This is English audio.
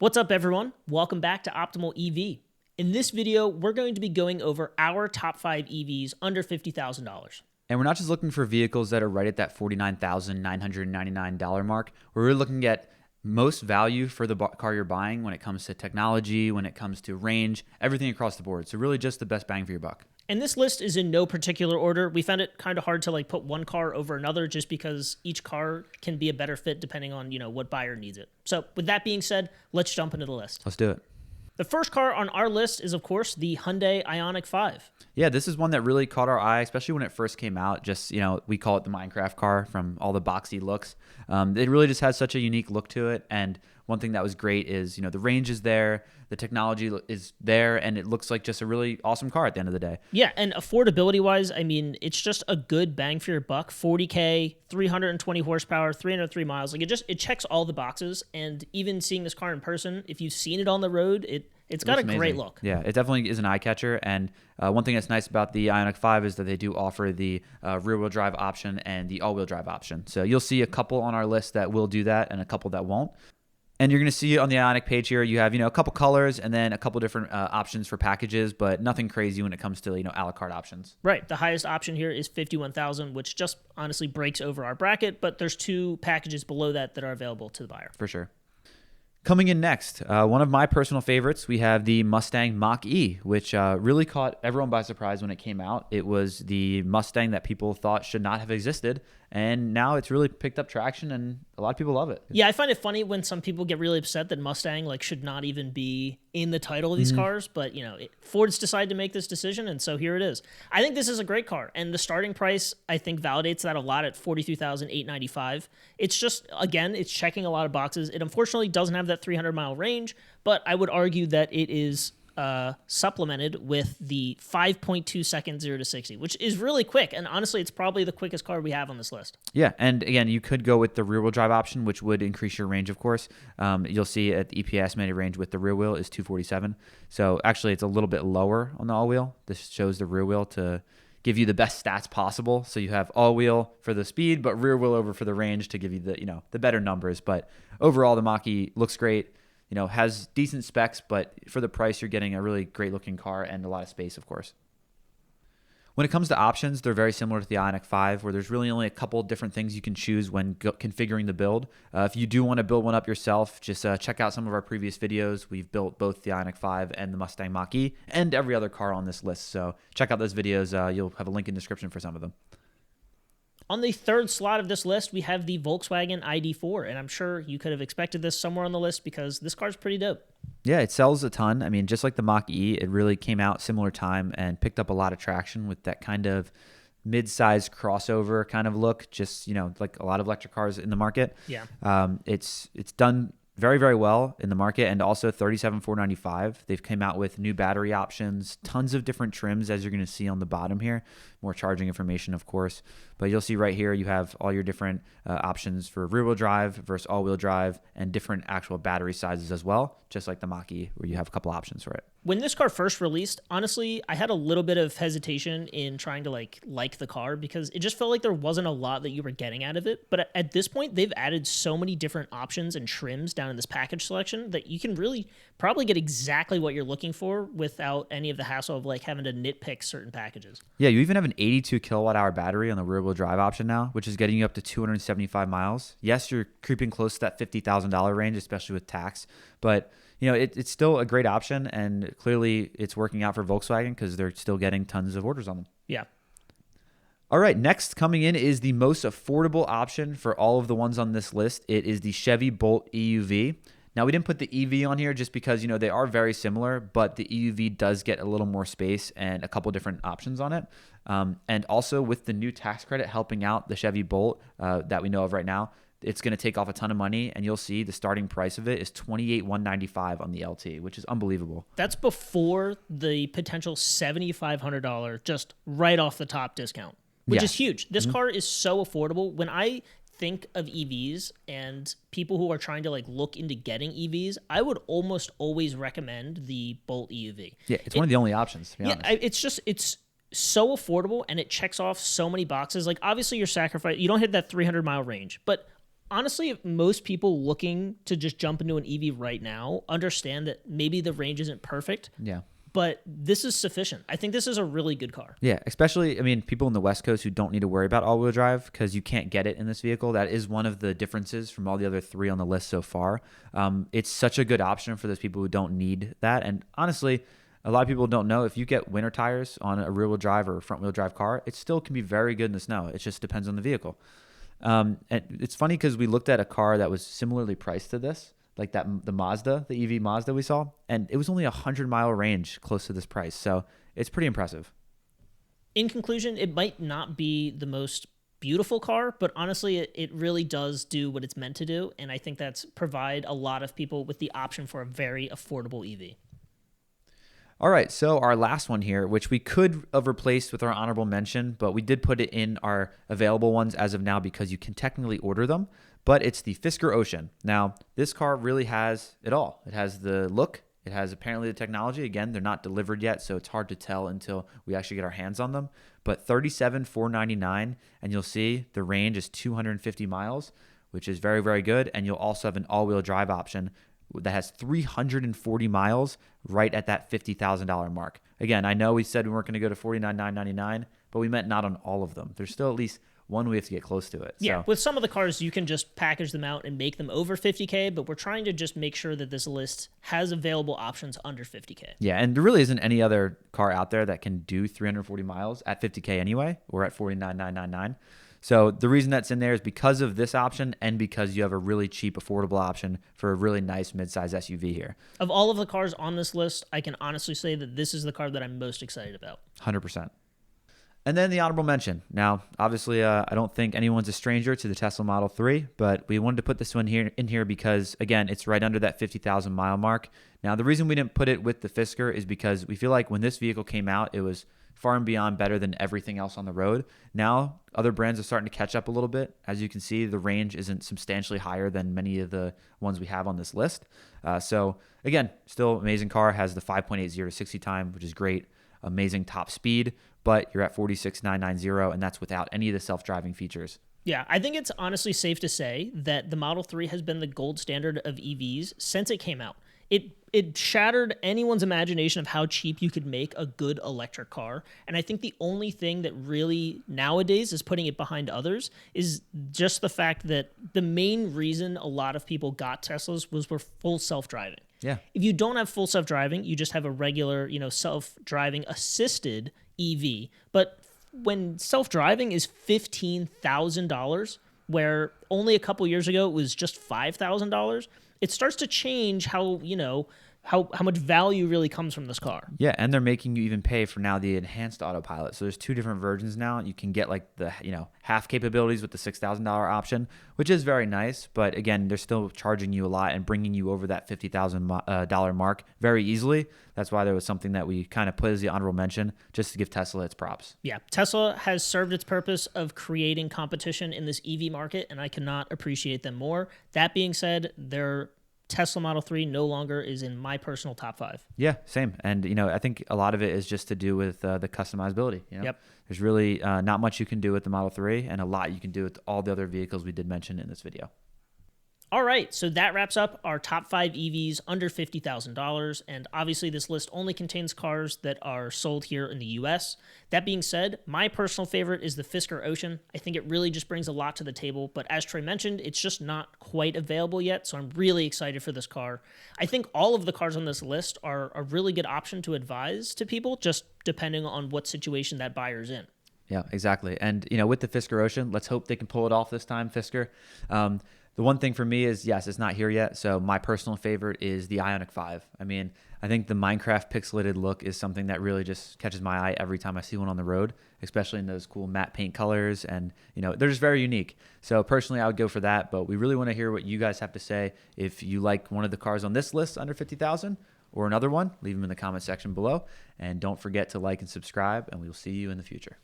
What's up, everyone? Welcome back to Optimal EV. In this video, we're going to be going over our top 5 EVs under $50,000. And we're not just looking for vehicles that are right at that $49,999 mark. We're really looking at most value for the car you're buying when it comes to technology, when it comes to range, everything across the board. So really just the best bang for your buck. And this list is in no particular order. We found it kind of hard to put one car over another just because each car can be a better fit depending on, what buyer needs it. So with that being said, let's jump into the list. Let's do it. The first car on our list is, of course, the Hyundai Ioniq 5. Yeah, this is one that really caught our eye, especially when it first came out. Just, we call it the Minecraft car from all the boxy looks. It really just has such a unique look to it. And one thing that was great is, the range is there, the technology is there, and it looks like just a really awesome car at the end of the day. Yeah, and affordability-wise, it's just a good bang for your buck. $40K, 320 horsepower, 303 miles. It checks all the boxes. And even seeing this car in person, if you've seen it on the road, it's got a great look. Yeah, it definitely is an eye catcher. And one thing that's nice about the Ioniq 5 is that they do offer the rear-wheel drive option and the all-wheel drive option. So you'll see a couple on our list that will do that and a couple that won't. And you're going to see on the Ioniq page here, you have, a couple colors and then a couple different options for packages, but nothing crazy when it comes to, a la carte options. Right. The highest option here is $51,000, which just honestly breaks over our bracket, but there's 2 packages below that are available to the buyer. For sure. Coming in next, one of my personal favorites, we have the Mustang Mach E, which really caught everyone by surprise when it came out. It was the Mustang that people thought should not have existed, and now it's really picked up traction, and a lot of people love it. Yeah, I find it funny when some people get really upset that Mustang should not even be in the title of these cars, but Ford's decided to make this decision, and so here it is. I think this is a great car, and the starting price I think validates that a lot at $43,895. It's just, again, it's checking a lot of boxes. It unfortunately doesn't have that 300-mile range, but I would argue that it is supplemented with the 5.2 second 0 to 60, which is really quick. And honestly, it's probably the quickest car we have on this list. Yeah. And again, you could go with the rear wheel drive option, which would increase your range, of course. You'll see at the EPA estimated range with the rear wheel is 247. So actually it's a little bit lower on the all wheel. This shows the rear wheel to give you the best stats possible. So you have all wheel for the speed, but rear wheel over for the range to give you the better numbers. But overall, the Mach E looks great. Has decent specs, but for the price, you're getting a really great looking car and a lot of space, of course. When it comes to options, they're very similar to the Ioniq 5, where there's really only a couple different things you can choose when configuring the build. If you do want to build one up yourself, just check out some of our previous videos. We've built both the Ioniq 5 and the Mustang Mach E and every other car on this list. So check out those videos. You'll have a link in the description for some of them. On the third slot of this list, we have the Volkswagen ID4, and I'm sure you could have expected this somewhere on the list because this car's pretty dope. Yeah, it sells a ton. Just like the Mach E, it really came out similar time and picked up a lot of traction with that kind of mid-sized crossover kind of look, just, like a lot of electric cars in the market. Yeah. It's done very, very well in the market, and also $37,495. They've came out with new battery options, tons of different trims, as you're going to see on the bottom here. More charging information, of course. But you'll see right here, you have all your different options for rear-wheel drive versus all-wheel drive and different actual battery sizes as well, just like the Mach E, where you have a couple options for it. When this car first released, honestly, I had a little bit of hesitation in trying to like the car because it just felt like there wasn't a lot that you were getting out of it. But at this point, they've added so many different options and trims down in this package selection that you can really probably get exactly what you're looking for without any of the hassle of having to nitpick certain packages. Yeah, you even have an 82 kilowatt hour battery on the rear wheel drive option now, which is getting you up to 275 miles. Yes, you're creeping close to that $50,000 range, especially with tax, but it's still a great option, and clearly it's working out for Volkswagen because they're still getting tons of orders on them. Yeah. All right, next coming in is the most affordable option for all of the ones on this list. It is the Chevy Bolt EUV. Now, we didn't put the EV on here just because, they are very similar, but the EUV does get a little more space and a couple different options on it. And also with the new tax credit helping out the Chevy Bolt that we know of right now, it's going to take off a ton of money, and you'll see the starting price of it is $28,195 on the LT, which is unbelievable. That's before the potential $7,500 just right off the top discount, which is huge. This car is so affordable. When I think of EVs and people who are trying to look into getting EVs, I would almost always recommend the Bolt EUV. Yeah, it's one of the only options, to be honest. It's so affordable, and it checks off so many boxes. Obviously, you don't hit that 300-mile range, but honestly, most people looking to just jump into an EV right now understand that maybe the range isn't perfect. Yeah. But this is sufficient. I think this is a really good car. Yeah, especially, I mean, people in the West Coast who don't need to worry about all-wheel drive because you can't get it in this vehicle. That is one of the differences from all the other three on the list so far. It's such a good option for those people who don't need that. And honestly, a lot of people don't know if you get winter tires on a rear-wheel drive or front-wheel drive car, it still can be very good in the snow. It just depends on the vehicle. And it's funny because we looked at a car that was similarly priced to this, like the Mazda, the EV Mazda we saw, and it was only 100-mile range close to this price. So it's pretty impressive. In conclusion, it might not be the most beautiful car, but honestly, it really does do what it's meant to do. And I think that's provide a lot of people with the option for a very affordable EV. All right, so our last one here, which we could have replaced with our honorable mention, but we did put it in our available ones as of now because you can technically order them, but it's the Fisker Ocean. Now, this car really has it all. It has the look. It has apparently the technology. Again, they're not delivered yet, so it's hard to tell until we actually get our hands on them. But $37,499, and you'll see the range is 250 miles, which is very, very good. And you'll also have an all-wheel drive option that has 340 miles right at that $50,000 mark. Again, I know we said we weren't going to go to $49,999, but we meant not on all of them. There's still at least one we have to get close to it. Yeah, so. with some of the cars, you can just package them out and make them over 50K, but we're trying to just make sure that this list has available options under 50K. Yeah, and there really isn't any other car out there that can do 340 miles at 50K anyway, or at $49,999. So the reason that's in there is because of this option and because you have a really cheap, affordable option for a really nice midsize SUV here. Of all of the cars on this list, I can honestly say that this is the car that I'm most excited about. 100%. And then the honorable mention. Now, obviously, I don't think anyone's a stranger to the Tesla Model 3, but we wanted to put this one in here because, again, it's right under that 50,000 mile mark. Now, the reason we didn't put it with the Fisker is because we feel like when this vehicle came out, it was far and beyond better than everything else on the road. Now, other brands are starting to catch up a little bit. As you can see, the range isn't substantially higher than many of the ones we have on this list. So, again, still amazing car. Has the 5.80 to 60 time, which is great. Amazing top speed, but you're at 46,990, and that's without any of the self-driving features. Yeah, I think it's honestly safe to say that the Model 3 has been the gold standard of EVs since it came out. It shattered anyone's imagination of how cheap you could make a good electric car. And I think the only thing that really nowadays is putting it behind others is just the fact that the main reason a lot of people got Teslas was for full self-driving. Yeah. If you don't have full self-driving, you just have a regular, self-driving assisted EV. But when self-driving is $15,000, where only a couple years ago it was just $5,000, it starts to change how much value really comes from this car. Yeah, and they're making you even pay for now the enhanced autopilot. So there's two different versions now. You can get like the half capabilities with the $6,000 option, which is very nice. But again, they're still charging you a lot and bringing you over that $50,000 mark very easily. That's why there was something that we kind of put as the honorable mention, just to give Tesla its props. Yeah, Tesla has served its purpose of creating competition in this EV market, and I cannot appreciate them more. That being said, their Tesla Model 3 no longer is in my personal top 5. Yeah, same. And, I think a lot of it is just to do with the customizability. Yep. There's really not much you can do with the Model 3 and a lot you can do with all the other vehicles we did mention in this video. All right, so that wraps up our top 5 EVs under $50,000, and obviously this list only contains cars that are sold here in the US. That being said, my personal favorite is the Fisker Ocean. I think it really just brings a lot to the table, but as Troy mentioned, it's just not quite available yet, so I'm really excited for this car. I think all of the cars on this list are a really good option to advise to people, just depending on what situation that buyer's in. Yeah, exactly. And, with the Fisker Ocean, let's hope they can pull it off this time, Fisker. The one thing for me is, yes, it's not here yet. So my personal favorite is the Ioniq 5. I mean, I think the Minecraft pixelated look is something that really just catches my eye every time I see one on the road, especially in those cool matte paint colors. And, they're just very unique. So personally, I would go for that. But we really want to hear what you guys have to say. If you like one of the cars on this list under 50,000 or another one, leave them in the comment section below. And don't forget to like and subscribe, and we will see you in the future.